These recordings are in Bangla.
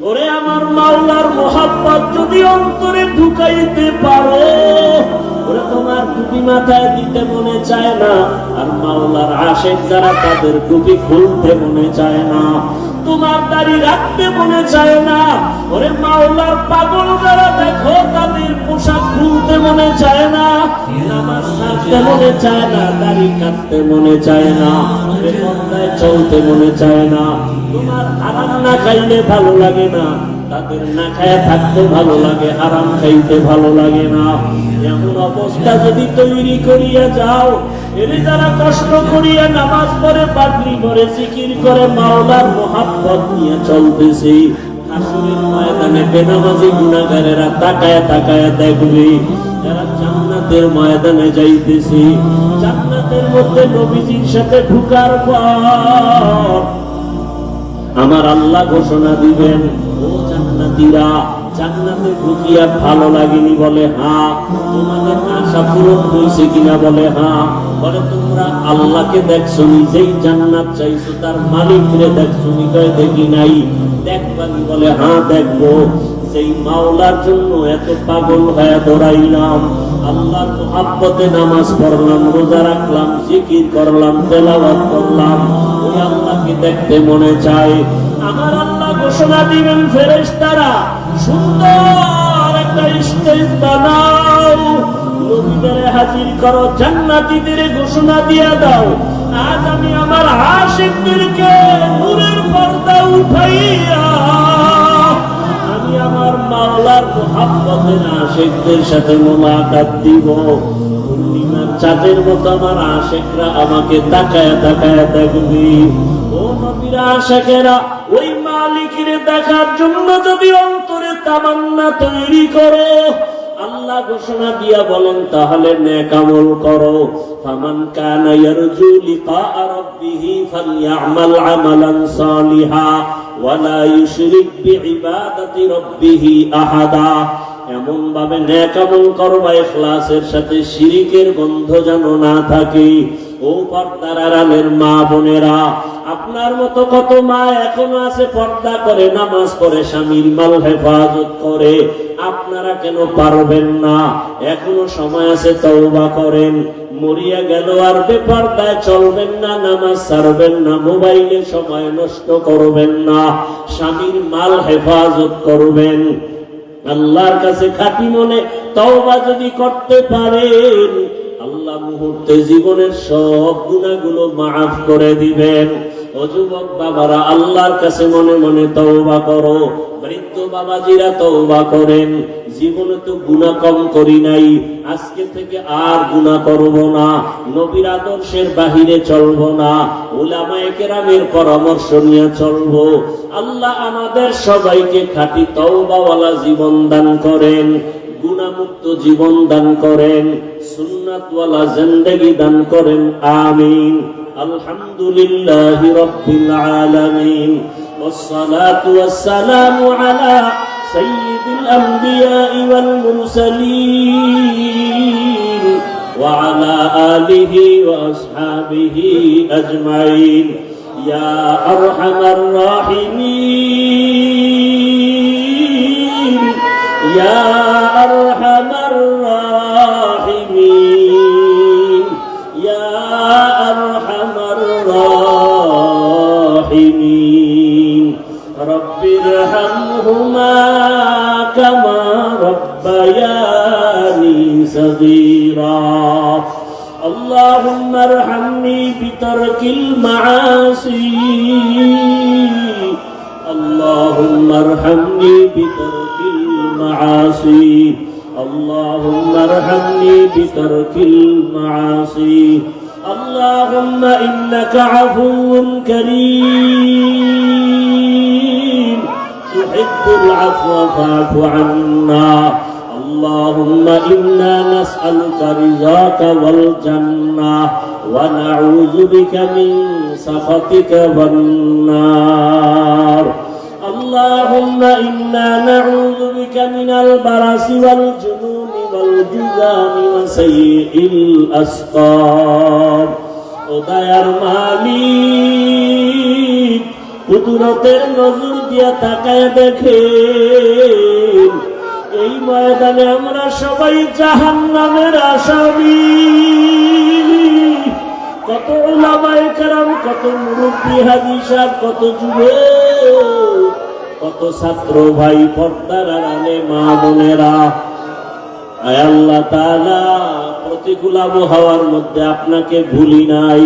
ওরে আমার মাওলার মোহাব্বত যদি অন্তরে ঢুকাইতে পারো, ওরে তোমার টুপি মাথায় দিতে মনে চায় না, আর মাওলার আশিক যারা তাদের টুপি খুলতে মনে চায় না, তোমার দাড়ি রাখতে মনে চায় না। ওরে মাওলার পাগল যারা দেখো তাদের পোশাক খুলতে মনে চায় না, নামাজ ছাড়তে মনে চায় না, দাড়ি কাটতে মনে চায় না, পর্দায় চলতে মনে চায় না, তোমার হারাম না খাইলে ভালো লাগে না, তাদের না খায় থাকতে ভালো লাগে, আরাম খাইতে ভালো লাগে না। এমন অবস্থা যদি তৈরি করিয়া যাও, এরে যারা কষ্ট করিয়া নামাজ পড়ে, পাগড়ি পরে, জিকির করে, মাওলার মোহাব্বত নিয়ে চলতেছে, হাসরের ময়দানে বেনামাজি গুনাহগারেরা তাকায় তাকায় দেখবে যারা জান্নাতের ময়দানে যাইতেছে। জান্নাতের মধ্যে নবীজির সাথে ঢুকার পর আমার আল্লাহ ঘোষণা দিবেন, ও জান্নাতীরা, জান্নাতে ঢুকিয়া ভালো লাগেনি? বলে হ্যাঁ। তোমাদের আশা পূরণ হয়েছে কিনা? বলে হ্যাঁ। বলে তোমরা আল্লাহকে দেখছো, নিজেই জান্নাত চাইছো, তার মালিকরে দেখছো? কয় দেখি নাই। দেখবানি? বলে হ্যাঁ দেখবো। সেই মাওলার জন্য এত পাগল হয়ে দৌড়াইলাম, আল্লাহর মুহাব্বতে নামাজ পড়লাম, রোজা রাখলাম, জিকির করলাম, তেলাওয়াত করলাম, ওই আল্লাহকে দেখতে মনে চায়। আমার আল্লাহ ঘোষণা দিবেন, ফেরেশতারা সুন্দর একটা স্টেজ বানাও, নবীদেরকে হাজির করো, জান্নাতীদের ঘোষণা দিয়া দাও, আজ আমি আমার আশিকদেরকে নূরের পর্দা উঠাইয়া আমি আমার মাওলার মুহাব্বতের আশিকদের সাথে মুলাকাত দিব। পূর্ণিমার চাঁদের মতো আমার আশিকরা আমাকে তাকায় তাকায় দেখবে। ও নবীর আশিকেরা, ওই মালিকের দেখার জন্য যদি অন্তরে তামান্না তৈরি করো, আল্লাহ ঘোষণা দিয়া বলেন, তাহলে নেক আমল করো। ফামান কানা ইয়ারজু লিকা রাব্বিহি ফালইআমাল আমালান সালিহা ওয়া লা ইউশরিক বিইবাদাতি রাব্বিহি আহাদা। এমন ভাবে নেক আমল করবা ইখলাসের সাথে, শিরিকের গন্ধ যেন না থাকে। ও পর্দার আড়ালের মা বোনেরা, আপনার মতো কত মা এখনো আছে পর্দা করে, নামাজ পড়ে, স্বামীর মাল হেফাজত করে, আপনারা কেন পারবেন না? এখনো সময় আছে, তওবা করেন। মরিয়া গেল আর বেপর্দায় চলবেন না, নামাজ ছাড়বেন না, মোবাইলে সময় নষ্ট করবেন না, স্বামীর মাল হেফাজত করবেন। আল্লাহর কাছে খাঁটি মনে তওবা যদি করতে পারেন, আল্লাহ মুহূর্তে জীবনের সব গুনাহগুলো মাফ করে দিবেন। ও যুবক বাবারা, আল্লাহর কাছে মনে মনে তওবা করো। বৃদ্ধ বাবাজিরা তওবা করেন, জীবনে তো গুনাহ কম করি নাই, আজকে থেকে আর গুনাহ করব না, নবীর আদর্শের বাহিরে চলব না, উলামায়ে কেরামের পরামর্শ নিয়ে চলব। আল্লাহ আমাদের সবাইকে খাঁটি তওবাওয়ালা জীবন দান করেন, গুনাহমুক্ত জীবন দান করেন, সুন্নাতওয়ালা জিন্দেগি দান করেন। আমিন। আলহামদুলিল্লাহি রাব্বিল আলামিন, والصلاة والسلام على سيد الأنبياء والمرسلين وعلى آله وأصحابه أجمعين يا أرحم الراحمين يا أرحم الراحمين يا أرحم الراحمين رب ارحمهما كما ربياني صغيرا اللهم ارحمني بترك المعاصي اللهم ارحمني بترك المعاصي اللهم ارحمني بترك المعاصي اللهم إنك عفو كريم تحب العفو فاعف عنا اللهم إنا نسألك رضاك والجنة ونعوذ بك من سخطك والنار اللهم إنا نعوذ بك من البرص والجنون والجذام وسيء الأسقام ও দয়ার মালিক কুদরতের নজর দিয়া তাকায় দেখে এই ময়দানে আমরা সবাই জাহান্নামের আসামি। কত উলামায়ে কেরাম, কত মুরব্বি হাদিস, কত যুবক, কত ছাত্র ভাই, পর্দার আড়ালে মা বোনেরা, আয় আল্লাহ তাআলা প্রতিকূল আবহাওয়ার মধ্যে আপনাকে ভুলি নাই।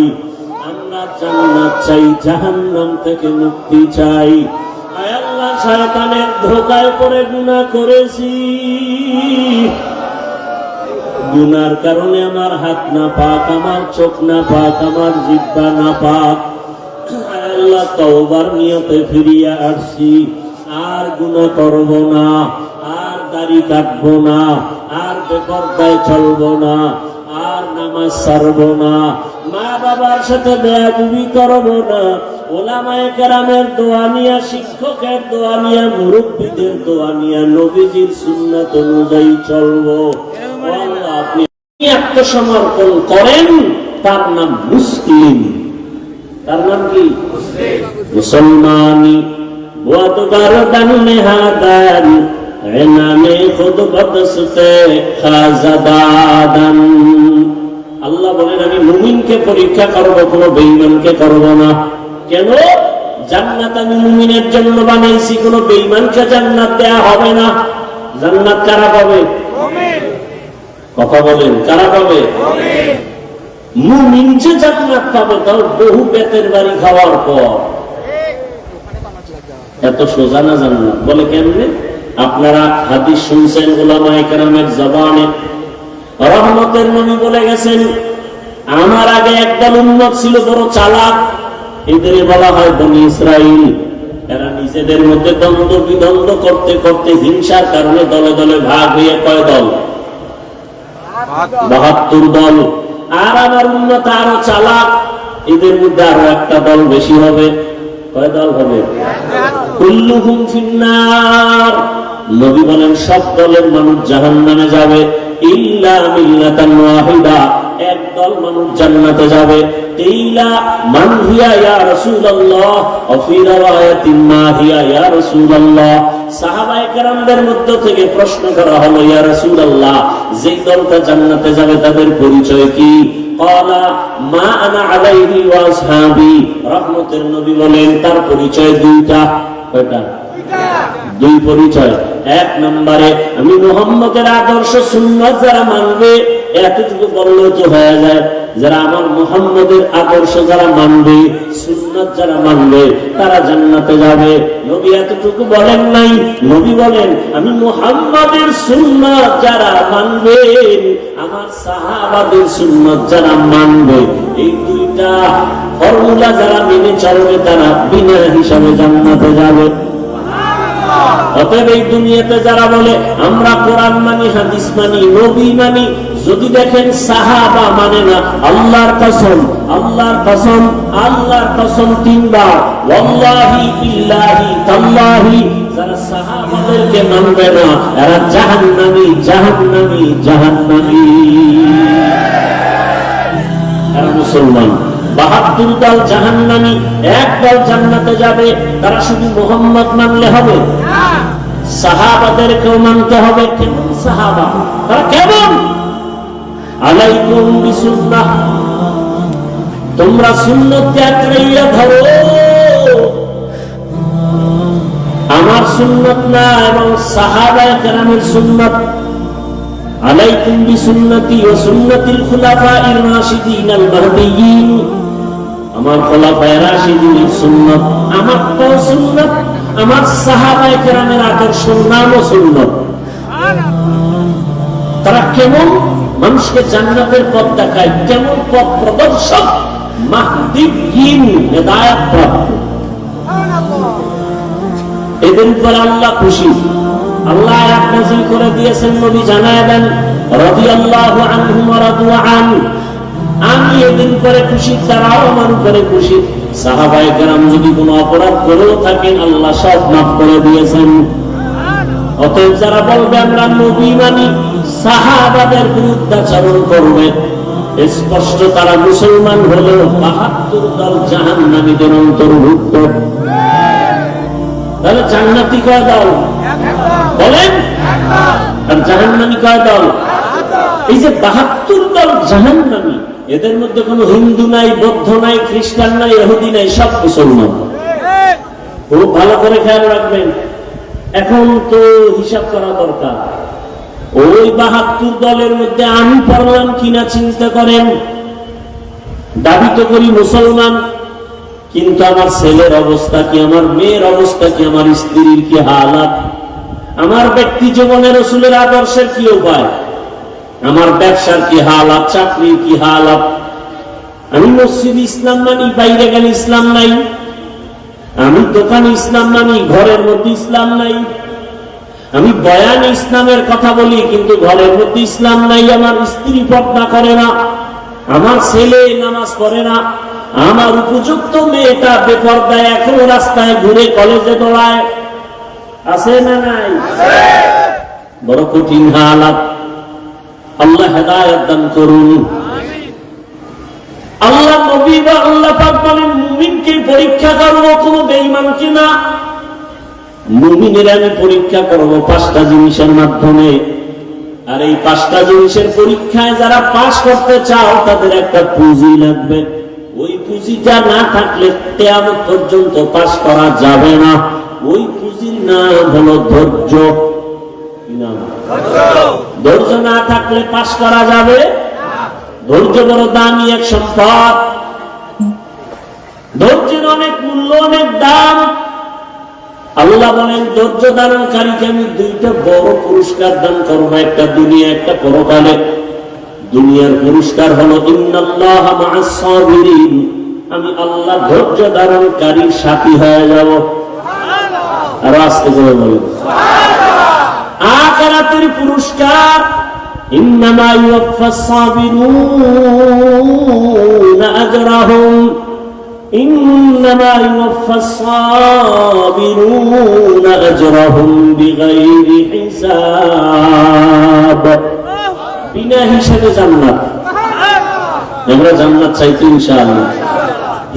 আমরা জান্নাত চাই, জাহান্নাম থেকে মুক্তি চাই। আয় আল্লাহ শয়তানের ধোঁকায় পড়ে গুনাহ করেছি, গুনার কারণে আমার হাত না পাক, আমার চোখ না পাক, আমার জিহ্বা না পাক। আয় আল্লাহ তওবার নিয়তে ফিরিয়া আসছি, আর গুনাহ করব না, আর দাড়ি কাটবো না, আর বেপরদায় চলবো না, আর নামাজ ছাড়বো না, মা বাবার সাথে বেয়াদবি করবো না, ওলামায়ে কেরামের দোয়া নিয়া, শিক্ষকের দোয়া নিয়া, মুরব্বীদের দোয়া নিয়া, নবীজির সুন্নাত অনুযায়ী চলবো। আল্লাহ আপনি আত্মসমর্পণ করেন, তার নাম মুসলিম। তার নাম কি? মুসলমানি বহুত গর্দন নেহাদান এনামে খুদ বদসতে খাজাদাদান। আল্লাহ বলেন আমি মুমিনকে পরীক্ষা করব, কোনো বেঈমানকে করব না। কেন? জান্নাত আমি মুমিনের জন্য বানাইছি, কোনো বেঈমানকে জান্নাত দেয়া হবে না। জান্নাত কারা পাবে? মুমিন। কথা বলেন, কারা পাবে? মুমিন। মুমিন যে জান্নাত পাবে তাও বহু পেটের বাড়ি খাওয়ার পর। এত সোজা না জান্নাত। বলে কেমনে? আপনারা হাদিস শুনছেন উলামায়ে কেরামের জবানে, রহমতের নবী বলে গেছেন আমার আগে একদল উম্মত ছিল বড় চালাক, এদের বলা হয় বনি ইসরাইল। এরা নিজেদের মধ্যে দ্বন্দ্ব বিদ্বন্দ্ব করতে করতে হিংসার কারণে দলে দলে ভাগ হয়ে কয় দল? ৭২ দল। আর আমার উম্মত আরো চালাক, এদের মধ্যে আরো একটা দল বেশি হবে। কয় দল হবে? কুল্লুহুম ফিন্নার। নবী বলেন সব দলের মানুষ জাহান্নামে যাবে, ইল্লা মিল্লাতান ওয়াহিদা, এক দল মানুষ জান্নাতে যাবে। কিলা মান হিয়া ইয়া রাসূলুল্লাহ, ওয়া ফি রাওয়ায়াতিন মা হিয়া ইয়া রাসূলুল্লাহ। সাহাবায়ে কেরামদের মধ্য থেকে প্রশ্ন করা হলো, ইয়া রাসূলুল্লাহ, যে দলটা জান্নাতে যাবে তাদের পরিচয় কি? ক্বালা মা আনা আলাইহি ওয়া আসহাবি। রহমতের নবী বলেন তার পরিচয় দুইটা। কয়টা? দুই পরিচয়। এক নম্বরে আমি মুহাম্মদের আদর্শ সুন্নাত যারা মানবে, এতটুকু বললে তো হয়ে যায়, যারা আমার মুহাম্মদের আদর্শ যারা মানবে, সুন্নাত যারা মানবে, তারা জান্নাতে যাবে। নবী এতটুকু বলেন নাই। নবী বলেন আমি মুহাম্মদের সুন্নাত যারা মানবে, আমার সাহাবাদের সুন্নাত যারা মানবে, এই দুইটা ফর্মুলা যারা মেনে চলবে তারা বিনা হিসাবে জান্নাতে যাবে। অতএব এই দুনিয়াতে যারা বলে আমরা কোরআন মানি, হাদিস মানি, নবী মানি, যদি দেখেন সাহাবা মানে না, আল্লাহর কসম, আল্লাহর কসম, আল্লাহর কসম তিনবার, ওয়াল্লাহি বিল্লাহি তাল্লাহি, যারা সাহাবাদেরকে মানবে না এরা জাহান্নামী, জাহান্নামী, জাহান্নামী। এরা মুসলমান। ৭২ দল জাহান্নামী, এক দল জান্নাতে যাবে। তারা শুধু মুহাম্মদ মানলে হবে? সাহাবাদেরকেও মানতে হবে। কেমন সাহাবা? তারা কেমন? আলাইকুম বিসুন্নাহ, তোমরা সুন্নতকে আঁকড়াইয়া ধরো। আমার সুন্নত না, এবং সাহাবায়ে কেরামের সুন্নত। আলাইকুম বিসুন্নতি ওয়া সুন্নাতিল খুলাফাইর রাশিদিনাল মাহদিয়্যিন, আমার খোলাফায়ে রাশিদিনের সুন্নাত, আমার তো সুন্নাত, আমার সাহাবায়ে কেরামের আদর্শ নামও সুন্নাত। তারা কেমন? মানুষকে জান্নাতের পথ দেখায়, কেমন পথ প্রদর্শক, মাহদিয়্যিন, হেদায়েত প্রাপ্ত। এদের উপর আল্লাহ খুশি। আল্লাহ আয়াত নাযিল করে দিয়েছেন, নবী জানায় দেন রাদিয়াল্লাহু আনহুম ওয়া রাদু আন, আমি এদিন করে খুশি, তারাও আমার উপরে খুশি। সাহাবায়ে কেরাম যদি কোনো অপরাধ করেও থাকেন আল্লাহ সব মাফ করে দিয়েছেন। অতএব যারা বলবে আমরা নবী মানি, সাহাবাদের বিরুদ্ধাচরণ করবে, স্পষ্ট তারা মুসলমান হলেও ৭২ দল জাহান্নামীদের অন্তর্ভুক্ত। তাহলে জান্নাতি কয় দল বলেন, আর জাহান্নামী কয় দল? এই যে 72 দল জাহান্নামী, এদের মধ্যে কোনো হিন্দু নাই, বৌদ্ধ নাই, খ্রিস্টান নাই, ইহুদি নাই, সব মুসলমান। খুব ভালো করে খেয়াল রাখবেন। এখন তো হিসাব করা দরকার, ওই 72 দলের মধ্যে আমি পড়লাম কিনা চিন্তা করেন। দাবি তো করি মুসলমান, কিন্তু আমার ছেলের অবস্থা কি, আমার মেয়ের অবস্থা কি, আমার স্ত্রীর কি হালাত, আমার ব্যক্তি জীবনে রাসূলের আদর্শের কি উপায়, আমার ব্যবসার কি হালাত, চাকরির কি হালাত। আমি মসজিদে ইসলাম মানি, বাইরে গেলে ইসলাম নাই। আমি দোকানে ইসলাম মানি, ঘরের মধ্যে ইসলাম নাই। আমি বয়ানে ইসলামের কথা বলি, কিন্তু ঘরের মধ্যে ইসলাম নাই। আমার স্ত্রী পর্দা করে না, আমার ছেলে নামাজ পড়ে না, আমার উপযুক্ত মেয়েটা বেপর্দায় এখনো রাস্তায় ঘুরে কলেজে দৌড়ায়। আছে না নাই? বড় কঠিন হালাত। আল্লাহ হেদায়েত দান করুন। আল্লাহ নবী বা আল্লাহ পাক বলেন, মুমিনকে পরীক্ষা করব, কোনো বেঈমানকে না। মুমিনের আমি পরীক্ষা করব 5টা জিনিসের মাধ্যমে। আর এই 5টা জিনিসের পরীক্ষায় যারা পাস করতে চাও, তাদের একটা পুঁজি লাগবে। ওই পুঁজিটা না থাকলে কিয়ামত পর্যন্ত পাস করা যাবে না। ওই পুঁজির নাম হলো ধৈর্য। কি নাম? ধৈর্য না থাকলে পাস করা যাবে? ধৈর্য বড় দামি এক সম্পদ। ধৈর্যের অনেক মূল্য, অনেক দাম। আল্লাহ বলেন, ধৈর্য ধারণকারীকে আমি 2টা বড় পুরস্কার দান করবো, একটা দুনিয়া, একটা পরকালে। দুনিয়ার পুরস্কার হলো ইন্নাল্লাহা মা'আস সাবিরিন, আমি আল্লাহ ধৈর্য ধারণকারীর সাথী হয়ে যাব। আর আস্তে করে বলেন সুবহানাল্লাহ। আখিরাতের পুরস্কার ইন্নামা ইউওয়াফাস সাবিরুনা আজরাহুম, ইন্নামা ইউওয়াফাস সাবিরুনা আজরাহুম বিগাইরি হিসাব। বিনা হিসাবে জান্নাত। আমরা জান্নাত চাইতে ইনশাআল্লাহ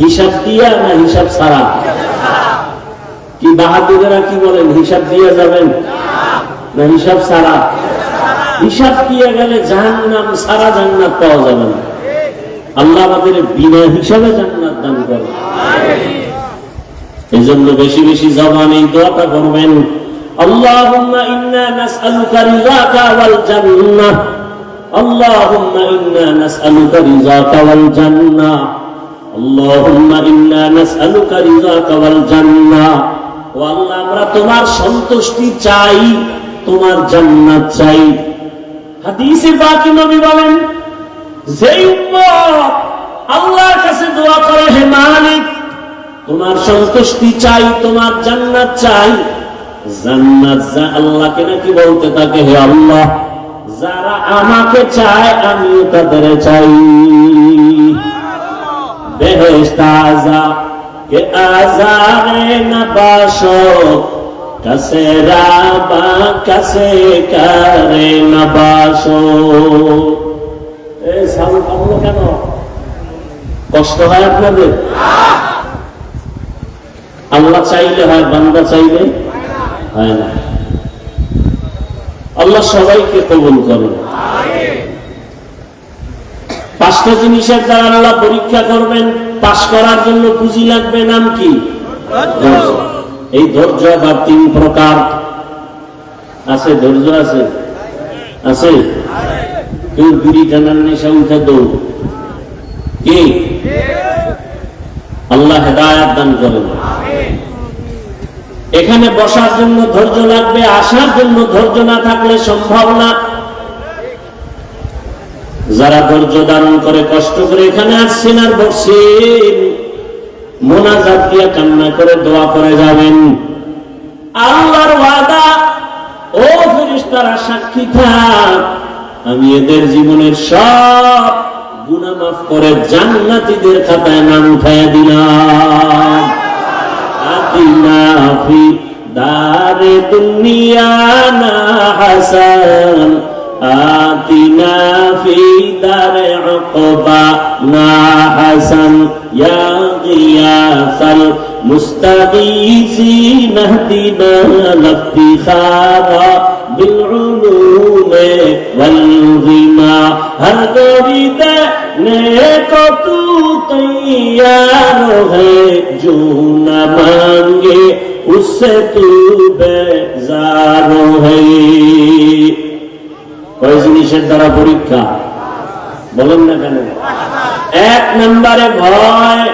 হিসাব দিয়া না হিসাব ছাড়া? কি বাহাদুরেরা কি বলেন, হিসাব দিয়ে যাবেন না হিসাব ছাড়া? হিসাব দিয়ে গেলে জাহান্নাম ছাড়া জান্নাত পাওয়া যাবে না। আল্লাহ আমাদের বিনা হিসাবে জান্নাত দান করেন। এই জন্য বেশি বেশি জবানে এই দোয়াটা করবেন, আল্লাহুম্মা ইন্না নাসআলুকা রিযাকা ওয়াল জান্নাহ, আল্লাহুম্মা ইন্না নাসআলুকা রিযাকা ওয়াল জান্নাহ, আল্লাহুম্মা ইন্না নাসআলুকা রিযাকা ওয়াল জান্নাহ। ও আল্লাহ, আমরা তোমার সন্তুষ্টি চাই, তোমার জান্নাত চাই। হাদিসে পাকে নবী বলেন, যে উম্মত আল্লাহর কাছে দোয়া করে, হে মালিক তোমার সন্তুষ্টি চাই, তোমার জান্নাত চাই, জান্নাত আল্লাহকে নাকি বলতে থাকে, হে আল্লাহ যারা আমাকে চায় আমিও তাদের চাই। বেহেশত আযা কে আযারে নবাশত, কাছে রাবা কাছে করে নবাশত। এই সাউন্ড কমলো কেন? কষ্ট হয় আপনাদের? আল্লাহ চাইলে হয়, বান্দা চাইলে হয় না। আল্লাহ সবাইকে কবুল করেন। 5টা জিনিসের দ্বারা আল্লাহ পরীক্ষা করবেন। পাস করার জন্য পুঁজি লাগবে, নাম কি? এই ধৈর্য আবার 3 প্রকার আছে। ধৈর্য আছে আছে কেউ বিড়ি টানার নেশা উঠে দৌড় কি? আল্লাহ হেদায়েত দান করেন। এখানে বসার জন্য ধৈর্য লাগবে, আসার জন্য ধৈর্য না থাকলে সম্ভব না। যারা ধৈর্য ধারণ করে কষ্ট করে এখানে আসছেন আর বসছেন, মোনাজাত দিয়ে কান্না করে দোয়া করে যাবেন। আল্লাহর ওয়াদা, ও ফেরেশতারা সাক্ষী থাক, আমি এদের জীবনের সব গুনাহ মাফ করে জান্নাতীদের খাতায় নাম উঠাইয়া দিলাম। আতিনা ফি দারে দুনিয়া না হাসান, আতিনা ফি দারে উকবা না হাসান, ইয়া গিয়াসাল মুস্তাগীসিন ইহদিনা লাফতিখারা بالعلوم والغنى हर गरीब नेको तू तैयार है जो न मांगे उससे तू बेजार है কয় জিনিসের দ্বারা পরীক্ষা বলেন না কেন? এক নম্বরে ভয়,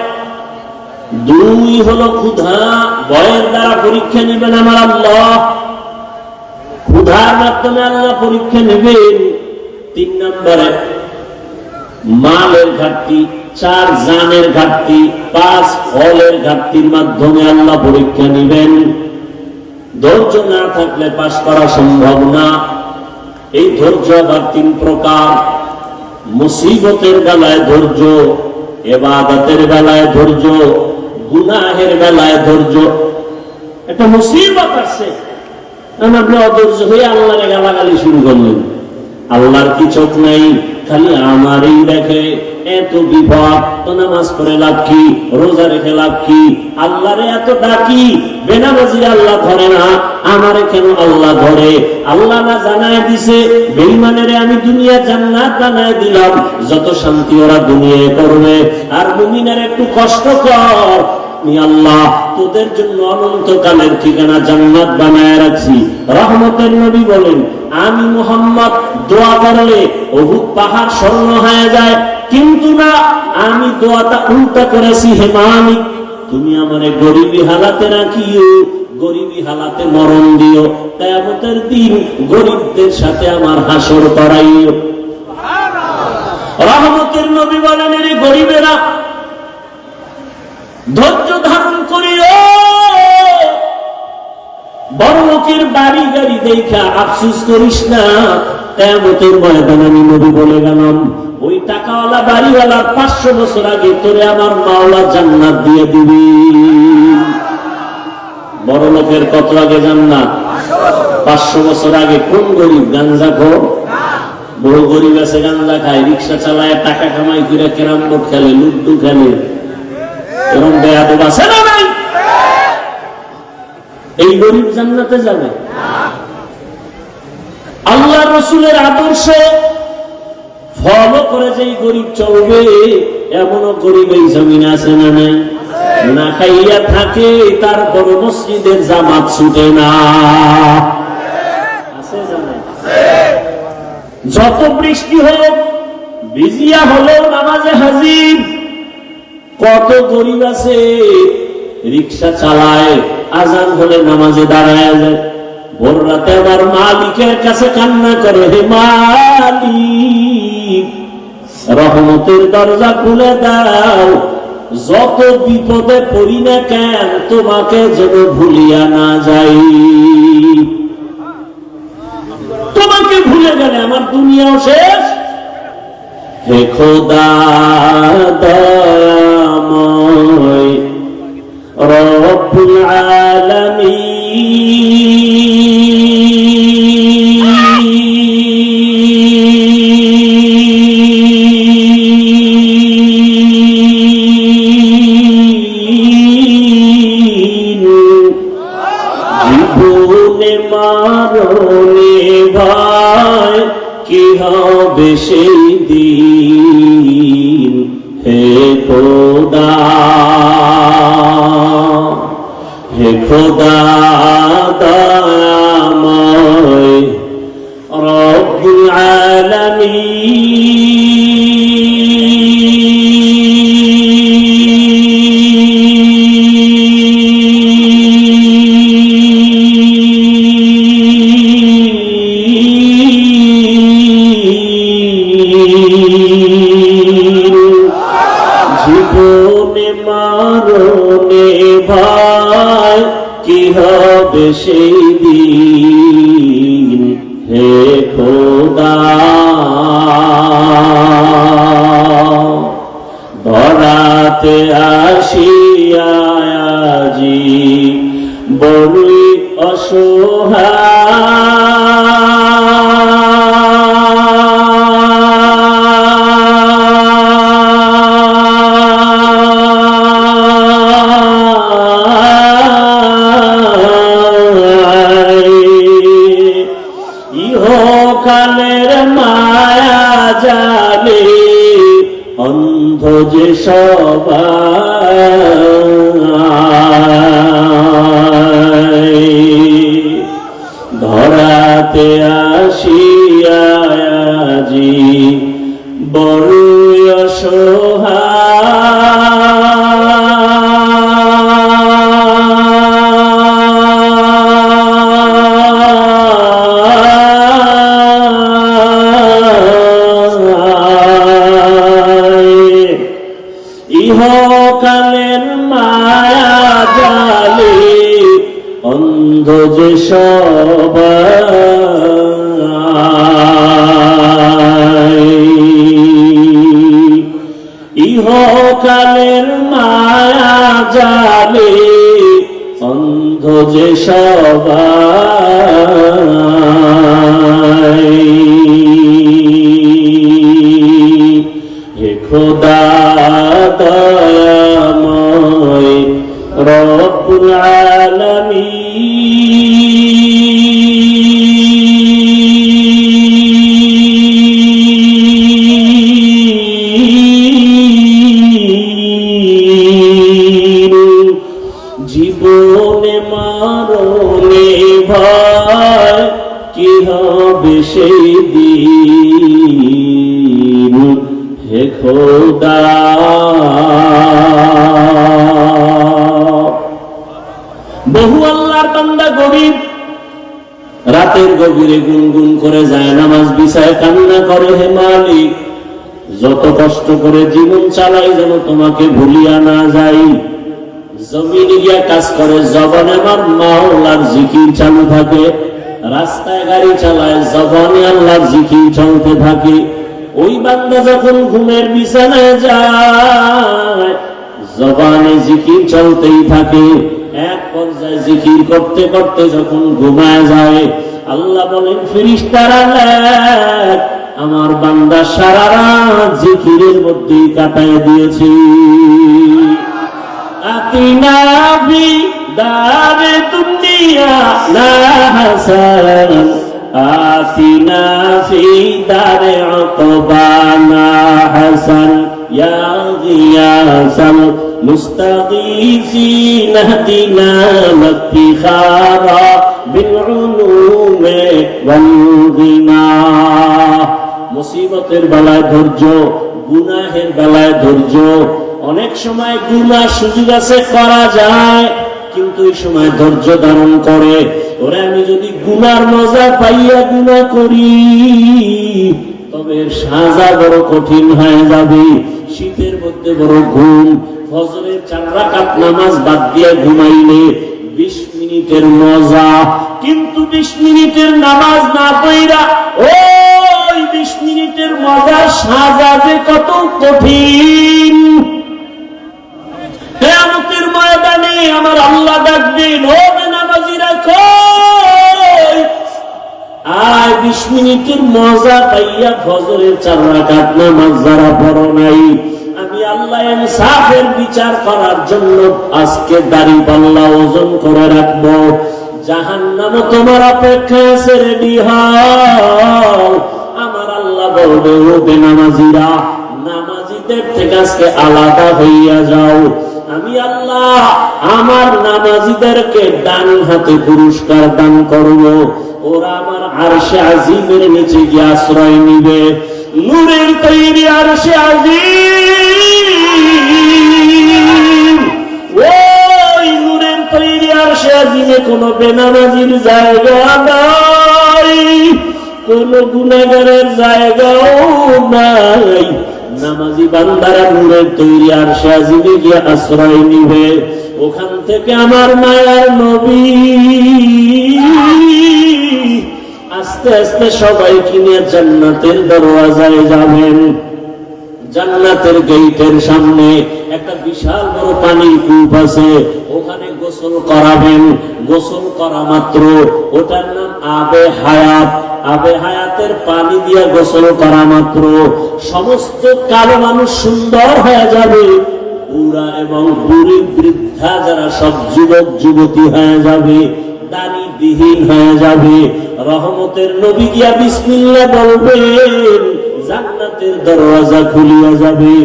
দুই হলো ক্ষুধা। ভয়ের দ্বারা পরীক্ষা নেবেন আমার আল্লাহ, ক্ষুধার মাধ্যমে আল্লাহ পরীক্ষা নেবেন। তিন নম্বরে মালের ঘাটতি, চার জানের ঘাটতি, পাঁচ ফলের ঘাটতির মাধ্যমে আল্লাহ পরীক্ষা নেবেন। ধৈর্য না থাকলে পাস করা সম্ভব না। এই ধৈর্য আবার তিন প্রকার, মুসিবতের বেলায় ধৈর্য, ইবাদতের বেলায় ধৈর্য, গুনাহের বেলায় ধৈর্য। একটা মুসিবত আছে, আপনি অধৈর্য হয়ে আল্লাহরে গালাগালি শুরু করলেন। আল্লাহর কি চোখ নাই? খালি আমারই দেখে। এত বিপদ তো নামাজ পড়ে লাভ কি, রোজা রেখে লাভ কি? আল্লাহরে এত ডাকি, বেনামাজি আল্লাহ ধরে না, আমারে কেন আল্লাহ ধরে? আল্লাহ না জানায় দিছে বেঈমানেরে আমি দুনিয়া জান্নাত বানায় দিলাম, যত শান্তি ওরা দুনিয়ায় করবে। আর মুমিনের একটু কষ্ট কর, আল্লাহ তোদের জন্য অনন্তকালের ঠিকানা জান্নাত বানায় রাখছি। রহমতের নবী বলেন, আমি মুহাম্মদ দোয়া করলে উহুদ পাহাড় স্বর্ণ হয়ে যায়, কিন্তু না, আমি দোয়াটা উল্টা করেছি। হে মালিক, তুমি আমারে গরিবী হালাতে রাখিও, গরিবী হালাতে মরণ দিও, কিয়ামতের দিন গরিবদের সাথে আমার হাসর করাইও। রহমতের নবী বলেন, এর গরিবেরা ধৈর্য ধারণ করিও, বড় লোকের বাড়ি গাড়ি দেখা আফসোস করিস না। কিয়ামতের ময়দানে আমি নবী বলে গেলাম, ওই টাকাওয়ালা বাড়িওয়ালার 500 বছর আগে তোরে আমার মাওলা জান্নাত দিয়ে দিবি। বড় লোকের কত আগে জান্নাত? 500 বছর আগে। কোন গরিব? গাঞ্জাখোর। বহু গরিব আছে গাঞ্জা খায়, রিক্সা চালায়, টাকা কামাই করে ক্যারাম বোর্ড খেলে, লুডু খেলে। এরকম বেয়াদব আছে না নাই? এই গরিব জান্নাতে যাবে? আল্লাহ রসুলের আদর্শ ফলো করে যেই গরিব চলবে, এমনও গরিব এই জমিন আছে না নাই? না খাইয়া থাকে, তারপর মসজিদের জামাত ছুটে না। আছে জানেন? যত বৃষ্টি হোক, ভিজিয়া হলেও নামাজে হাজির। কত গরিব আছে রিক্সা চালায়, আজান হলে নামাজে দাঁড়ায় যায়, ভোর রাতে আবার মালিকের কাছে কান্না করে, হে মালিক রহমতের দরজা খুলে দাও, যত বিপদে পড়ি না কেন তোমাকে যেন ভুলিয়া না যাই। তোমাকে ভুলে গেলে আমার দুনিয়াও শেষ। হে খোদা দয়াময় রব্বুল আলামিন, জীবনে মারণে ভাই কি হবে সেই দিন। হে খোদা, হে খোদা দয়াময় রব্বুল আলামিন, জীবনে মারণে ভাই কি হবে সেই দিন। হে খোদা ধরাতে আসিয়া আজি বড়ই অসহায়, ইহকালের মায়া জালে অন্ধ যে সবাই, ধরাতে আসিয়া আজি বড় ইহকালের মায়া জালে অন্ধ যে সবাই, ইহকালের মায়া জালে অন্ধ যে সবাই। হে খোদা দয়াময় রব্বুল আলামিন, জীবনে মরণে ভয় কি হবে সেই দিন, হে খোদা। বহু আল্লাহর বান্দা গরিব রাতের গভীরে গুনগুন করে যায় নামাজ বিছায় কান্না করে, হে মালিক যত কষ্ট করে জীবন চালাই যেন তোমাকে ভুলিয়া না যাই। জমিনে গিয়া কাজ করে, জবানে আমার মাওলার জিকির চালু থাকে, রাস্তায় গাড়ি চালায়, জবানে আল্লাহর জিকির চলতে থাকে। ওই বান্দা যখন ঘুমের বিছানায় যায় জবানে জিকির চলতেই থাকে। এক পর্যায়ে জিকির করতে করতে যখন ঘুমায় যায় আল্লাহ বলেন, ফেরেশতারা লেখ আমার বান্দা সারা রাত জিকিরের মধ্যেই কাটায় দিয়েছে। আতিনা বি দারে দুনিয়া না হাসান, আতিনা ফি দারে উকবানা হাসান, ইয়া গিয়াসাল মুস্তাগীসিন ইহদিনা ইফতিখারা বিল উলুমি ওয়াল গিনা। মুসিবতের বেলায় ধৈর্য, গুনাহের বেলায় ধৈর্য। অনেক সময় গুনাহ সুযোগ আছে করা যায়, কিন্তু এই সময় ধৈর্য ধারণ করে। ওরে আমি যদি গুনার মজা পাইয়া গুনাহ করি তবে সাজা বড় কঠিন হয়ে যাবে। শীতের মধ্যে বড় ঘুম, ফজরের 4 রাকাত নামাজ বাদ দিয়ে ঘুমাইলে 20 মিনিটের মজা, কিন্তু 20 মিনিটের নামাজ না পড়া ওই 20 মিনিটের মজা সাজা যে কত কঠিন। কিয়ামতের ময়দানে আমার আল্লাহ ডাকবেন, ও বেনামাজিরা কই? আর 20 মিনিটের মজা পাইয়া ফজরের 4 রাকাত নামাজ যারা পড়ো নাই, আমি আল্লাহ ইনসাফের বিচার করার জন্য আজকে দাড়ি পাল্লা ওজন করে রাখবো। জাহান্নামও তোমার অপেক্ষায় আছে, রেডি হও। আমার আল্লাহ বলবে, ও বেনামাজিরা নামাজিদের থেকে আজকে আলাদা হইয়া যাও। আমি আল্লাহ আমার নামাজিদেরকে ডান হাতে পুরস্কার দান করব। ওরা আমার আরশে আজিমের নিচে গিয়ে আশ্রয় নিবে। নূরের তৈরি আরশে আজিম, ওই নূরের তৈরি আরশে আজিমে কোন বেনামাজির জায়গা নাই, কোন গুনাহগারের জায়গাও নাই। নামাজি বান্দারা নূরের তৈরি আরশে আজিমে গিয়ে আশ্রয় নিবে। ওখান থেকে আমার মায়ার নবী আস্তে আস্তে সবাই কিনে জান্নাতের দরওয়াজায় যাবেন। জান্নাতের গেটের সামনে একটা বিশাল বড় পানির কূপ আছে, ওখানে গোসল করাবেন। গোসল করা মাত্র ওটার নাম আবে হায়াত। আবে হায়াতের পানি দিয়ে গোসল করা মাত্র সমস্ত কালো মানুষ সুন্দর হয়ে যাবে, বুড়া এবং বুড়ি বৃদ্ধা যারা সব যুবক যুবতী হয়ে যাবে, দাড়িবিহীন হয়ে যাবে, রহমতের নবী গিয়া বিসমিল্লাহ বলবেন, জান্নাতের দরওয়াজা খুলিয়া যাবে,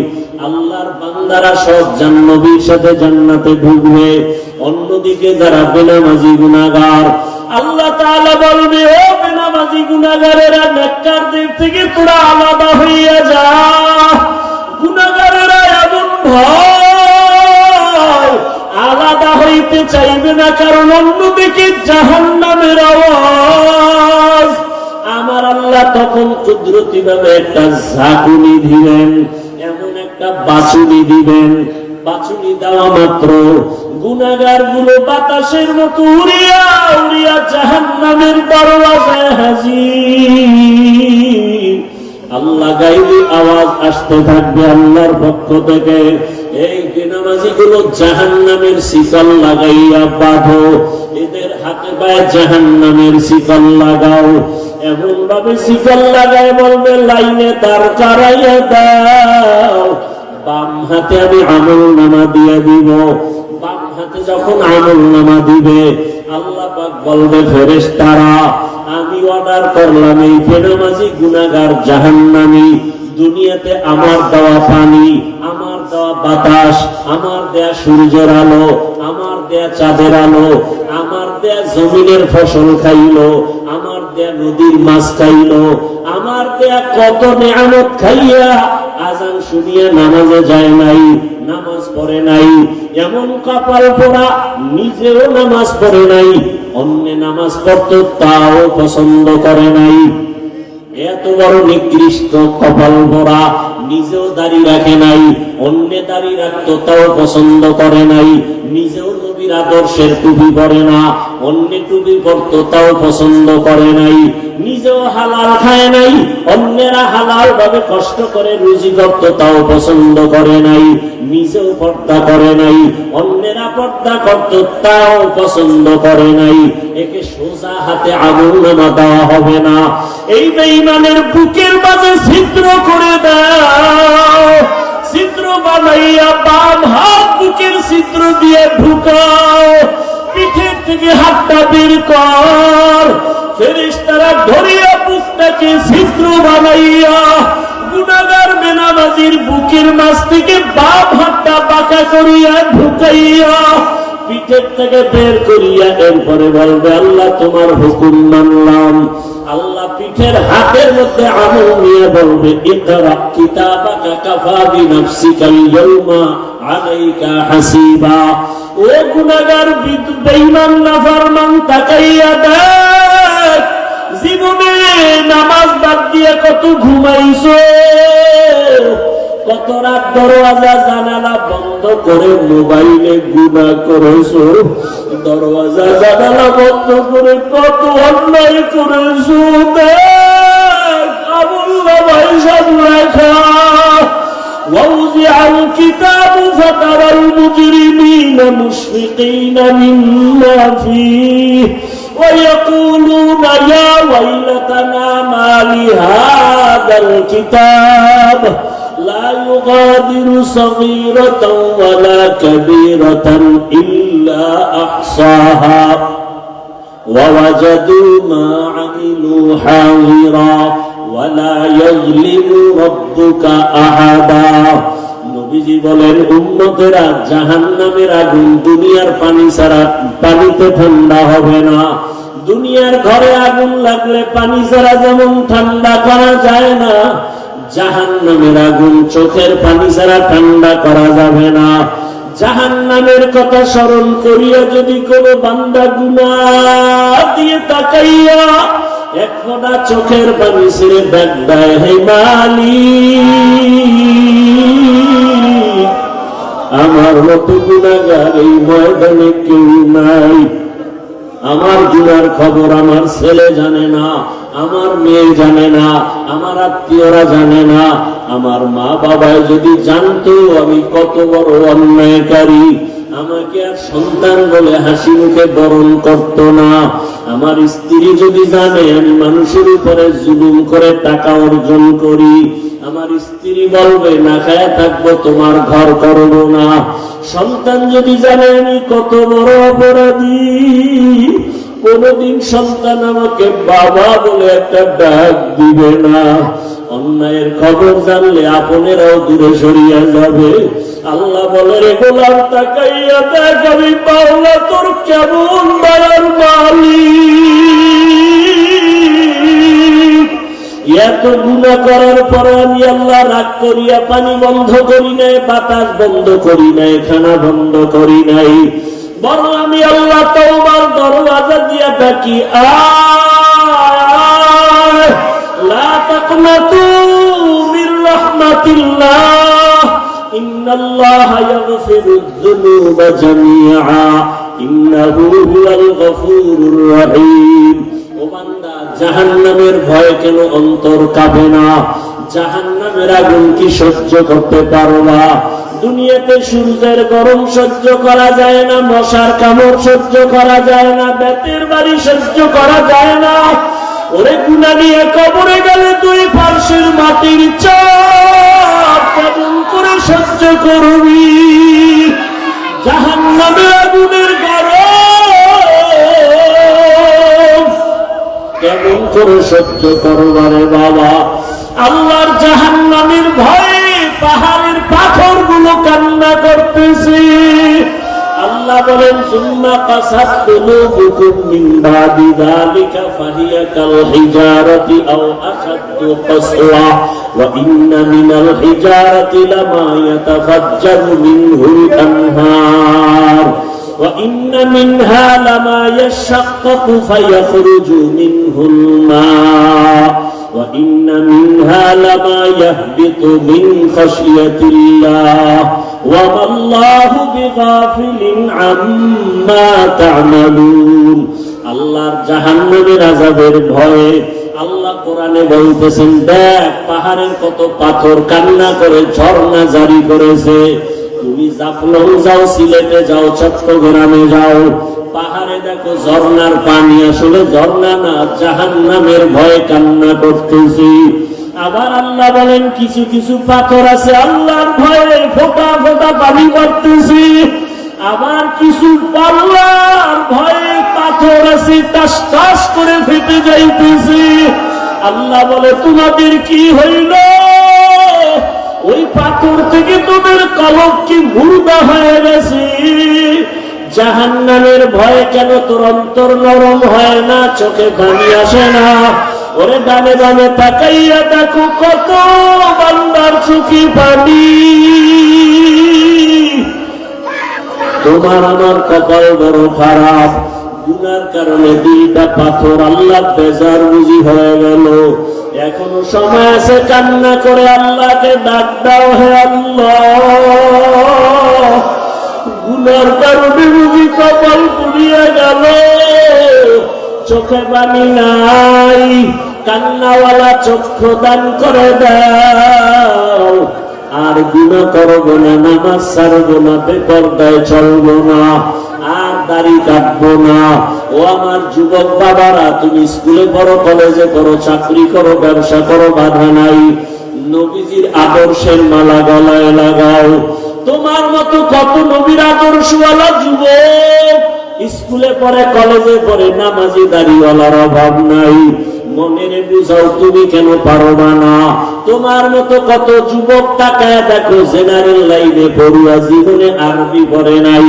আল্লাহর বান্দারা সব নবীর সাথে জান্নাতে ঢুকবে। অন্যদিকে যারা বেনামাজি গুনাহগার, আল্লাহ তাআলা বলবে, ও বেনামাজি গুনাহগারেরা, নেককারদের থেকে তোরা আলাদা হইয়া যা। গুনাহগারেরা এমন ভয়, আলাদা হইতে চাইবে না, কারণ অন্যদিকে জাহান্নামের আওয়াজ। আমার আল্লাহ তখন কুদরতি ভাবে একটা ঝাঁকুনি দিবেন, এমন একটা বাছুনি দিবেন, বাছুনি দেওয়া মাত্র গুনাহগার গুলো বাতাসের মতো উড়িয়া উড়িয়া জাহান্নামের দরওয়াজায় হাজির। আল্লাহ গাইবি আওয়াজ আসতে থাকবে আল্লাহর পক্ষ থেকে, এই বেনামাজি গুলো জাহান্নামের শিকল লাগাইয়া বাঁধো, এদের হাতে পায়ে জাহান্নামের শিকল লাগাও। এমন ভাবে শিকল লাগায় বলবে, লাইনে দাঁড় করাইয়া দাও। বাম হাতে আমি আমল নামা দিয়ে দিব। বাম হাতে যখন আমল নামা দিবে, আল্লাহ পাক বলবে, ফেরেশতারা, আমি অর্ডার করলাম এই বেনামাজি গুনাহগার জাহান্নামী দুনিয়াতে আমার দেওয়া পানি, আমার দেওয়া বাতাস, আমার দেয়া সূর্যের আলো, আমার দেয়া চাঁদের আলো, আমার দেয়া জমিনের ফসল খাইলো, আমার দেয়া নদীর মাছ খাইলো, আমার দেয়া কত নেয়ামত খাইয়া আজান শুনিয়া নামাজে যায় নাই, নামাজ পড়ে নাই, এমন কপাল পোড়া, নিজেও নামাজ পড়ে নাই, অন্য নামাজ পড়তো তাও পছন্দ করে নাই। এত বড় নিকৃষ্ট কপাল পোড়া, নিজেও দাড়ি রাখে নাই, অন্য দাড়ি রাখতো তাও পছন্দ করে নাই, নিজেও নবীর আদর্শের টুপি পরে না, অন্য টুপি পরতো তাও পছন্দ করে নাই, নিজেও হালাল খায় নাই, অন্যেরা হালাল ভাবে কষ্ট করে রুজি করতো তাও পছন্দ করে নাই, নিজেও পর্দা করে নাই, অন্যেরা পর্দা করতো তাও পছন্দ করে নাই। একে সোজা হাতে আমলনামা দেওয়া হবে না। এই বেঈমানের বুকের মাঝে ছিদ্র করে দাও, ছিদ্র বানাইয়া বাম হাত বুকের ছিদ্র দিয়ে ঢুকাও, পিঠের থেকে হাতটা বের কর, ফেরেশতারা ধরিয়া বুকটাকে ছিদ্র বানাইয়া গুনাহগার বেনামাজির বুকের মাঝ থেকে বাম হাতটা বাঁকা করিয়া ঢুকাইয়া পিঠের থেকে বের করিয়া এরপরে বলবে, আল্লাহ তোমার হুকুম মানলাম। আল্লাহ পিঠের হাতের মধ্যে আমল নিয়ে বলবে, ইকরা কিতাবাকা কাফা বিনাফসিকাল ইয়াউমা আলাইকা হাসিবা। ও গুনাহগার বেঈমান নাফরমান, তাকাইয়া দেখ, জীবনে নামাজ বাদ দিয়ে কত ঘুমাইছো, কত রাত দরওয়াজা জানালা বন্ধ করে মোবাইলে গুনাহ করেছো, দরওয়াজা জানালা বন্ধ করে কত অন্যায় করেছো। আমলনামায় সব লেখা। ووضع الكتاب فترى المجرمين مشفقين مما فيه ويقولون يا ويلتنا ما لهذا الكتاب لا يغادر صغيرة ولا كبيرة إلا أحصاها ووجدوا ما عملوا حاضرا ولا يظلم ربك أحدا। নবীজি বলেন, উম্মতেরা, জাহান্নামের আগুন দুনিয়ার পানি ছাড়া পানিতে ঠান্ডা হবে না। দুনিয়ার ঘরে আগুন লাগলে পানি ছাড়া যেমন ঠান্ডা করা যায় না, জাহান্নামের আগুন চোখের পানি ছাড়া ঠান্ডা করা যাবে না। জাহান্নামের কথা স্মরণ করিয়া যদি কোনো বান্দা গুনাহ দিয়ে তাকাইয়া এক ফোঁটা চোখের পানি ছেড়ে ডাক দেয়, হে মালিক, আমার মতো গুনাহগার এই ময়দানে কেউ নাই। আমার গুনার খবর আমার ছেলে জানে না, আমার মেয়ে জানে না, আমার আত্মীয়রা জানে না। আমার মা বাবায় যদি জানতো আমি কত বড় অন্যায়কারী, আমাকে আর সন্তান বলে হাসি মুখে বরণ করত না। আমার স্ত্রী যদি জানে আমি মানুষের উপরে জুলুম করে টাকা অর্জন করি, আমার স্ত্রী বলবে না খায়া থাকবো, তোমার ঘর করবো না। সন্তান যদি জানে আমি কত বড় অপরাধী, কোনদিন সন্তান আমাকে বাবা বলে একটা ডাক দিবে না। অন্যায়ের খবর জানলে আপনেরাও দূরে সরিয়া যাবে। আল্লাহ বলে, রে গোলাম তাকাইয়া দেখ আমি মাওলা তোর কেমন দয়ার মালিক। এত গুনাহ করার পরে আমি আল্লাহ রাগ করিয়া পানি বন্ধ করি নাই, বাতাস বন্ধ করি নাই, খানা বন্ধ করি নাই, বরং আমি আল্লাহ তওবার দরওয়াজা দিয়া ডাকি, আয় লা তাকনাতু মির রাহমাতিল্লাহ ইন্নাল্লাহা ইয়াগফিরুয যুনুবা জামিআ ইন্নাহু হুয়াল গফুরুর রহিম। ও বান্দা, জাহান্নামের ভয় কেন অন্তর কাঁপে না? জাহান্নামের আগুন কি সহ্য করতে পারবা? দুনিয়াতে সূর্যের গরম সহ্য করা যায় না, মশার কামড় সহ্য করা যায় না, বেতের বাড়ি সহ্য করা যায় না। ওরে গুনাহ নিয়ে কবরে গেলে তুই পার্শ্বের মাটির চাপ কেমন করে সহ্য করবি? জাহান্নামের আগুনের গরম কেমন করে সহ্য করবা রে বাবা? আল্লাহর জাহান্নামের ভয়ে পাহাড়ের পাথর গুলো কান্না করতেছে। আল্লাহ বলেন, সুম্মা কাসাত কুলুবুকুম মিন বাদি যালিকা ফাহিয়া কাল হিজারাতি আও আশাদ্দু কাসওয়া ওয়া ইন্না মিনাল হিজারাতি লামা ইয়াতাফাজ্জারু মিনহুল আনহার ওয়া ইন্না মিনহা লামা ইয়াশাক্কাকু ফায়াখরুজু মিনহুল মা ওয়া ইন্না মিনহা লামা ইয়াহবিতু মিন খাশিয়াতিল্লাহ ওয়া মাল্লাহু বিগাফিলিন আম্মা তা'মালুন। আল্লাহর জাহান্নামের আযাবের ভয়ে আল্লাহ কোরআনে বলতেছেন, দেখ পাহাড়ের কত পাথর কান্না করে ঝর্ণা জারি করেছে। তুমি জাফলং যাও, সিলেটে যাও, চট্টগ্রামে যাও, পাহাড়ে দেখো ঝর্ণার পানি আসলে ঝর্ণা না, জাহান্নামের ভয়ে কান্না করতেছি। আবার আল্লাহ বলেন, কিছু কিছু পাথর আছে আল্লাহর ভয়ে ফোঁটা ফোঁটা পানি পড়তেছি। আবার কিছু আল্লাহর ভয়ে পাথর আছে টাস টাস করে ফেটে যাইতেছে। আল্লাহ বলে, তোমাদের কি হইল? ওই পাথর থেকে তোমার কলব কি মুর্দা হয়ে গেছে? জাহান্নামের ভয়ে কেন তোর অন্তর নরম হয় না, চোখে পানি আসে না? ওরে ডানে বামে তাকাইয়া দেখো কত বান্দার চোখে পানি। তোমার আমার কপাল বড় খারাপ, গুনার কারণে দুইটা পাথর আল্লাহ বেজার বুঝি হয়ে গেল। এখনো সময় আছে, কান্না করে আল্লাহকে ডাক দাও, হে আল্লাহ গুনার কারণে বুঝি কপাল পুড়িয়ে গেল, চোখে পানি নাই, কান্নাওয়ালা চক্ষু দান করে দাও। আর গুনাহ করব না, নামাজ ছাড়বো না, বেপরদায় চলবো না, আর দাড়ি কাটবো না। ও আমার যুবক বাবারা, তুমি স্কুলে পড়ো, কলেজে পড়ো, চাকরি করো, ব্যবসা করো, বাধা নাই। নবীজির আদর্শের মালা গলায় লাগাও। তোমার মতো কত নবীর আদর্শওয়ালা যুবক স্কুলে পড়ে, কলেজে পড়ে, নামাজি দাড়িওয়ালার অভাব নাই। মনে বুঝাও, তুমি কেন পারবা না? তোমার মতো কত যুবক তাকায় দেখো, জেনারেল লাইনে পড়ুয়া, জীবনে আরবি পড়ে নাই,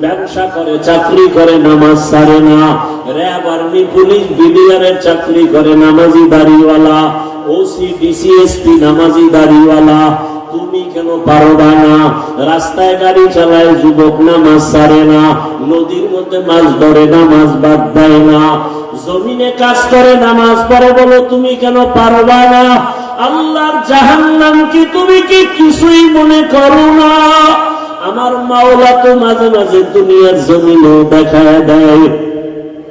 ব্যবসা করে, চাকরি করে, নামাজ ছাড়ে না, র্যাব, আর্মি, পুলিশ, বিডিআরের চাকরি করে, নামাজি দাড়িওয়ালা, ওসি, ডিসিএসপি, নামাজি দাড়িওয়ালা। তুমি কেন পারবা না? রাস্তায় গাড়ি চালায় যুবক, নামাজ ছাড়ে না, নদীর মধ্যে মাছ ধরে, নামাজ বাদ দেয় না, জমিনে কাজ করে, নামাজ পড়ে, বলো তুমি কেন পারবা না? আল্লাহর জাহান্নাম কি তুমি কি কিছুই মনে করো না? আমার মাওলা তো মাঝে মাঝে দুনিয়ার জমিনেও দেখা দেয়।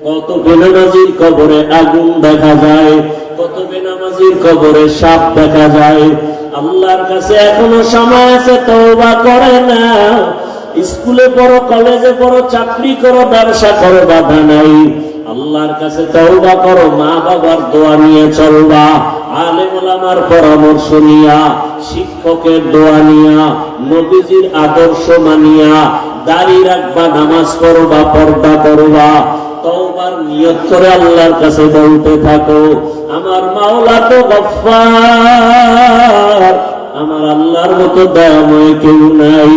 কত বেনামাজির কবরে আগুন দেখা যায়, কত বেনামাজির কবরে সাপ দেখা যায়। আল্লাহর কাছে এখনো সময় আছে, তওবা করে না। স্কুলে পড়ো, কলেজে পড়ো, চাকরি করো, ব্যবসা করো, বাধা নাই। আল্লাহর কাছে তওবা করো, মা বাবার দোয়া নিয়ে চলবা, আলেম ওলামার পরামর্শ নিয়া, শিক্ষকের দোয়া নিয়া, নবীজির আদর্শ মানিয়া দাড়ি রাখবা, নামাজ পড়বা, পর্দা করবা। তওবার নিয়ত করে আল্লাহর কাছে বলতে থাকো, আমার মাওলা তো গফফার, আমার আল্লাহর মতো দয়াময় কেউ নাই।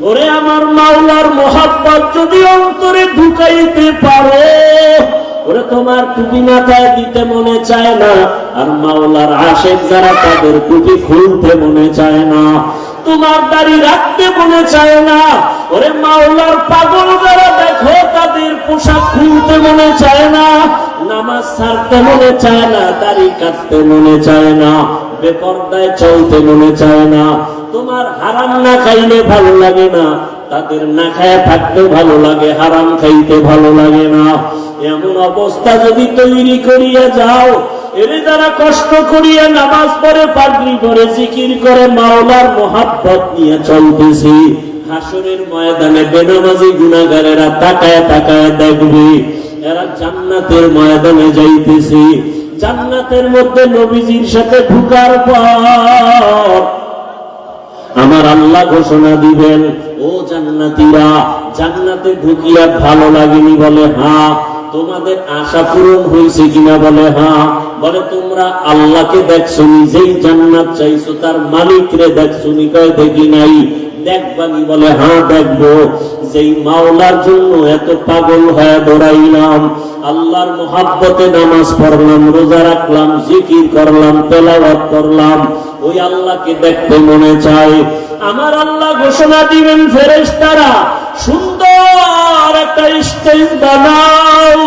ওরে আমার মাওলার মোহাব্বত যদি অন্তরে ঢুকাইতে পারো, ওরে তোমার টুপি মাথায় দিতে মনে চায় না, আর মাওলার আশিক যারা তাদের টুপি খুলতে মনে চায় না, তোমার দাড়ি রাখতে মনে চায় না। ওরে মাওলার পাগল যারা দেখো তাদের পোশাক খুলতে মনে চায় না, নামাজ ছাড়তে মনে চায় না, দাড়ি কাটতে মনে চায় না, বেপরদায় চলতে মনে চায় না, তোমার হারাম না খাইলে ভালো লাগে না, তাদের না খায় থাকতে ভালো লাগে, হারাম খাইতে ভালো লাগে না। এমন অবস্থা যদি তৈরি করিয়া যাও, এর দ্বারা কষ্ট করিয়া নামাজ পড়ে, পাগড়ি পরে, জিকির করে, মাওলার মোহাব্বত নিয়ে চলতেছি, হাসরের ময়দানে বেনামাজি গুনাহগারেরা তাকায় তাকায় দেখবে এরা জান্নাতের ময়দানে যাইতেছে। জান্নাতের মধ্যে নবীজির সাথে ঢুকার পর আমার আল্লাহ ঘোষণা দিবেন, ও জান্নাতীরা, জান্নাতে ঢুকিয়া ভালো লাগেনি? বলে হ্যাঁ। তোমাদের আশা পূরণ হয়েছে কিনা? বলে হ্যাঁ। বলে তোমরা আল্লাহকে দেখছো, নিজেই জান্নাত চাইছো, তার মালিকরে দেখছো নি? কয় দেখি নাই। দেখবানি? বলে হ্যাঁ দেখবো। যেই মাওলার জন্য এত পাগল হয়ে দৌড়াইলাম, আল্লাহর মোহাব্বতে নামাজ পড়লাম, রোজা রাখলাম, জিকির করলাম, তেলাওয়াত করলাম, ওই আল্লাহকে দেখতে মনে চায়। আমার আল্লাহ ঘোষণা দিবেন, ফেরেশতারা সুন্দর একটা স্টেজ বানাও,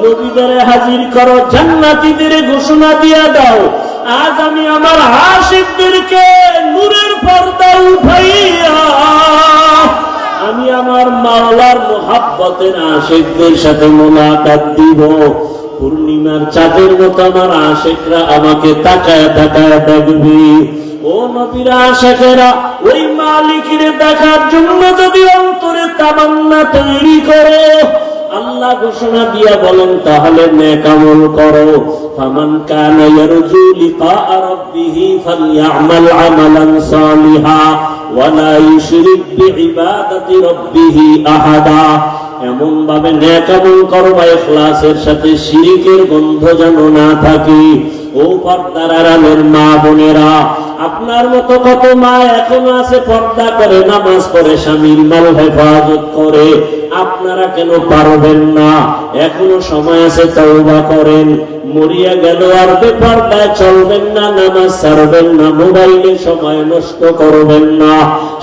নবীদের হাজির করো, জান্নাতীদের ঘোষণা দিয়া দাও, আজ আমি আমার আশিকদেরকে নূরের পর্দা উঠাইয়া আমি আমার মাওলার মোহাব্বতের আশিকদের সাথে মুলাকাত দিব। পূর্ণিমার চাঁদের মতো আমার আশিকরা আমাকে তাকায় তাকায় দেখবে। ও নবীর আশিকেরা, ওই মালিকের দেখার জন্য যদি অন্তরে তামান্না তৈরি করো, আল্লাহ ঘোষণা দিয়া বলেন, তাহলে নেক আমল করো। ফামান কানা ইয়ারজু লিকা রাব্বিহি ফালইআমাল আমালান সালিহা ওয়া লা ইউশরিক বিইবাদাতি রাব্বিহি আহাদা। এমন ভাবে নেক আমল করবা ইখলাসের সাথে, শিরকের গন্ধ যেন না থাকে। ও পর্দার আড়ালের মা বোনেরা, আপনার মতো কত মা এখনো আছে পর্দা করে, নামাজ পড়ে, স্বামীর মাল হেফাজত করে, আপনারা কেন পারবেন না? এখনো সময় আছে, তওবা করেন। মরিয়া গেল আর বেপরদায় চলবেন না, নামাজ ছাড়বেন না, মোবাইলে সময় নষ্ট করবেন না,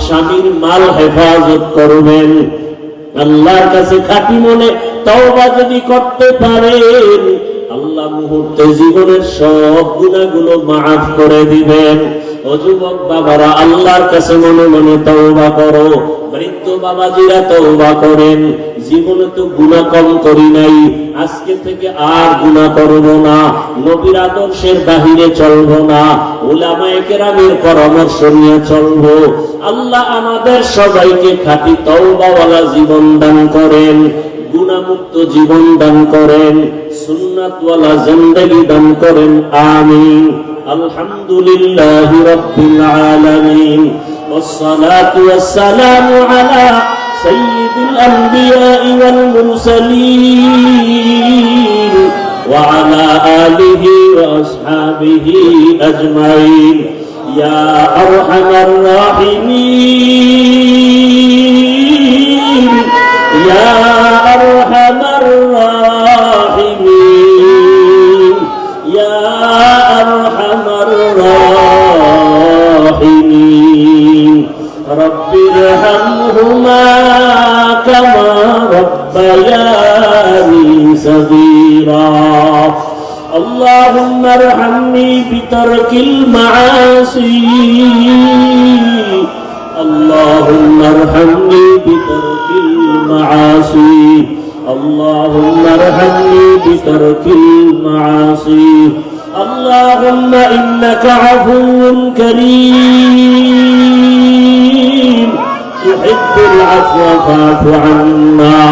স্বামীর মাল হেফাজত করবেন। আল্লাহর কাছে খাঁটি মনে তওবা যদি করতে পারেন, আল্লাহ মুহূর্তে জীবনের সব গুনাহগুলো মাফ করে দিবেন। ও যুবক বাবারা, আল্লাহর কাছে মনে মনে তওবা করো। বৃদ্ধ বাবাজিরা তওবা করেন, জীবনে তো গুনাহ কম করি নাই, আজকে থেকে আর গুনাহ করব না, নবীর আদর্শের বাহিরে চলব না, উলামায়ে কেরামের পরামর্শ নিয়ে চলব। আল্লাহ আমাদের সবাইকে খাঁটি তওবাওয়ালা জীবন দান করেন, গুনাহমুক্ত জীবন দান করেন, সুন্নাতওয়ালা জিন্দেগি দান করেন। আমিন। আলহামদুলিল্লাহি রাব্বিল আলামিন, ওয়াসসালাতু ওয়াসসালামু আলা সাইয়্যিদিল আমবিয়াই ওয়াল মুরসালিন ওয়া আলা আলিহি ওয়া আসহাবিহি আজমাইন। ইয়া আরহামার রাহিমিন, ইয়া আরহামার রাহিমিন, ইয়া আরহামার রাহিমিন। রব্বিরহামহুমা কামা রব্বায়ানি সগীরা। اللهم ارحمني بترك المعاصي، اللهم ارحمني بترك المعاصي، اللهم ارحمني بترك المعاصي. اللهم إنك عفو كريم تحب العفو فاعف عنا.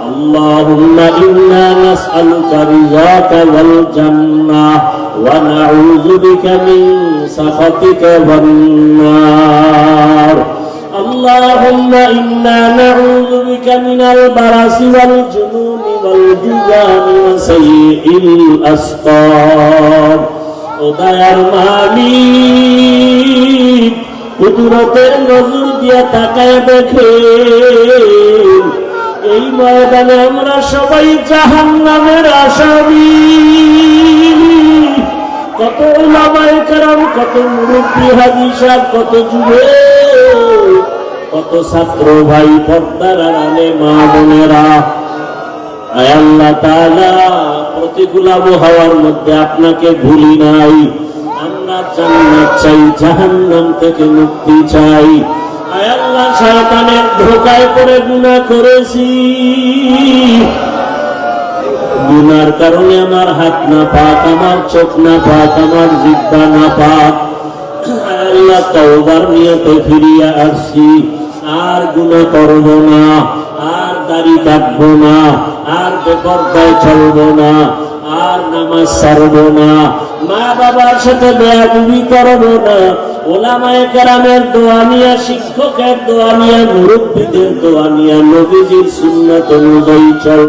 اللهم إنا نسألك رضاك والجنة ونعوذ بك من سخطك والنار. আল্লাহুম্মা ইন্না নাউযু বিকা মিনাল বারাসি ওয়াল জুনুনি ওয়াল জুযানি ওয়া সাইয়্যিল আসকার। ও দয়ার মালিক, কুদরতের নজর দিয়া তাকায় দেখে এই ময়দানে আমরা সবাই জাহান্নামের আসামি। কত উলামায়ে কেরাম, কত মুরব্বি হাজী সাহেব, কত যুবক, কত ছাত্র ভাই, পর্দার আড়ালে মা বোনেরা, আয় আল্লাহ তাআলা, প্রতিকূল আবহাওয়ার মধ্যে আপনাকে ভুলি নাই। আমরা জান্নাত চাই, জাহান্নাম থেকে মুক্তি চাই। আয় আল্লাহ, শয়তানের ধোঁকায় পড়ে গুনাহ করেছি, গুনার কারণে আমার হাত না পাক, আমার চোখ না পাক, আমার জিহ্বা না পাক। আল্লাহ, তওবার নিয়তে ফিরিয়া আসছি, আর গুনাহ করব না, আর দাড়ি কাটবো না, আর বেপরদায় চলবো না, আর নামাজ ছাড়বো না, মা বাবার সাথে বেয়াদবি করবো না, ওলামায়ে কেরামের দোয়া নিয়া, শিক্ষকের দোয়া নিয়া, মুরব্বিদের দোয়া নিয়া, নবীজির সুন্নাত অনুযায়ী চল।